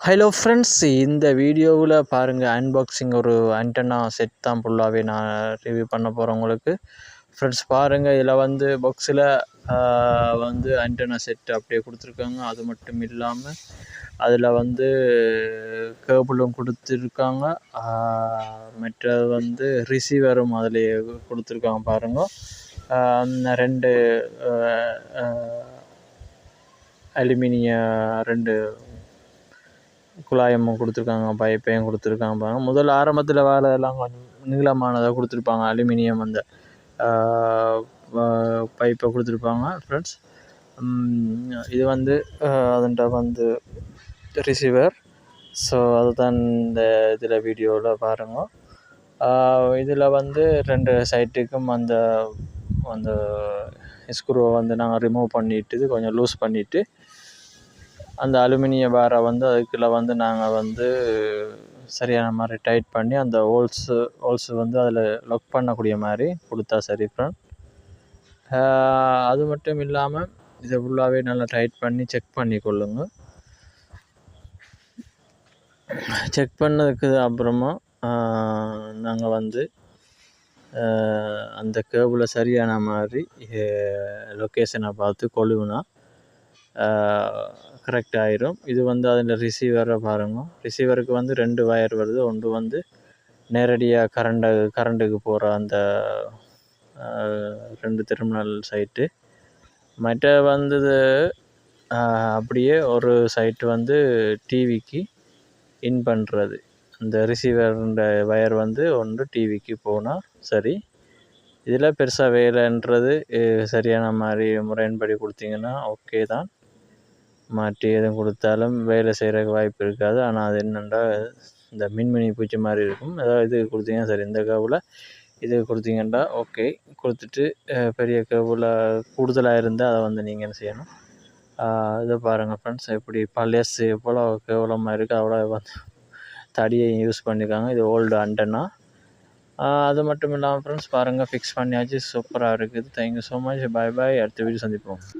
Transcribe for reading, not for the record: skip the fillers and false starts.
Hello friends, இந்த வீடியோவில் பாருங்கள், அன்பாக்சிங் ஒரு ஆண்டனா செட் தான் ஃபுல்லாகவே நான் ரிவ்யூ பண்ண போகிறேன் உங்களுக்கு. ஃப்ரெண்ட்ஸ் பாருங்கள், இதில் வந்து பாக்ஸில் வந்து ஆண்டனா செட் அப்படியே கொடுத்துருக்காங்க. அது மட்டும் இல்லாமல் அதில் வந்து கேபிளும் கொடுத்துருக்காங்க. மற்றது வந்து ரிசீவரும் அதிலேயே கொடுத்துருக்காங்க பாருங்கள். ரெண்டு அலுமினிய ரெண்டு குழாயமும் கொடுத்துருக்காங்க, பைப்பையும் கொடுத்துருக்காங்க பாருங்கள். முதல் ஆரம்பத்தில் வேலையெல்லாம் கொஞ்சம் நீளமானதாக கொடுத்துருப்பாங்க, அலுமினியம் அந்த பைப்பை கொடுத்துருப்பாங்க ஃப்ரெண்ட்ஸ். இது வந்து அதுண்ட வந்து ரிசீவர். ஸோ அதுதான் இந்த இதில் வீடியோவில் பாருங்கள். இதில் வந்து ரெண்டு சைட்டுக்கும் அந்த அந்த ஸ்க்ரூவை வந்து நாங்கள் ரிமூவ் பண்ணிவிட்டு கொஞ்சம் லூஸ் பண்ணிவிட்டு அந்த அலுமினிய பாரை வந்து அதுக்குள்ளே வந்து நாங்கள் வந்து சரியான மாதிரி டைட் பண்ணி அந்த ஹோல்ஸு வந்து அதில் லாக் பண்ணக்கூடிய மாதிரி கொடுத்தா சரி ஃப்ரெண்ட். அது மட்டும் இல்லாமல் இதை ஃபுல்லாகவே நல்லா டைட் பண்ணி செக் பண்ணி கொள்ளுங்க. செக் பண்ணதுக்கு அப்புறமா நாங்கள் வந்து அந்த கேபிளை சரியான மாதிரி லொக்கேஷனை பார்த்து கொள்ளுனா கரெக்ட் ஆயிரும். இது வந்து அதில் ரிசீவரை பாருங்கள். ரிசீவருக்கு வந்து ரெண்டு வயர் வருது. ஒன்று வந்து நேரடியாக கரண்ட்டுக்கு போகிற அந்த ரெண்டு டெர்மினல் சைட்டு. மற்ற வந்து அப்படியே ஒரு சைட்டு வந்து டிவிக்கு இன் பண்ணுறது. இந்த ரிசீவருன்ற வயர் வந்து ஒன்று டிவிக்கு போனால் சரி. இதில் பெருசாக வேலைன்றது சரியான மாதிரி முறையின்படி கொடுத்தீங்கன்னா ஓகே தான். மாற்றி எதுவும் கொடுத்தாலும் வேலை செய்கிறதுக்கு வாய்ப்பு இருக்காது. ஆனால் அது என்னென்னா இந்த மின்மினி பூச்சி மாதிரி இருக்கும். ஏதாவது இது கொடுத்தீங்கன்னா சரி. இந்த கேபிளை இது கொடுத்தீங்கன்னா ஓகே. கொடுத்துட்டு பெரிய கேபிளை கூடுதலாக இருந்தால் அதை வந்து நீங்கள் என்ன செய்யணும், இதை பாருங்கள் ஃப்ரெண்ட்ஸ், எப்படி பழசு எவ்வளோ கேவலமாக இருக்குது அவ்வளோ வந்து தடியை யூஸ் பண்ணியிருக்காங்க. இது ஓல்டு ஆண்டனா. அது மட்டும் இல்லாமல் ஃப்ரெண்ட்ஸ் பாருங்கள், ஃபிக்ஸ் பண்ணியாச்சு. சூப்பராக இருக்குது. Thank you so much. Bye bye. அடுத்த வீடியோ சந்திப்போம்.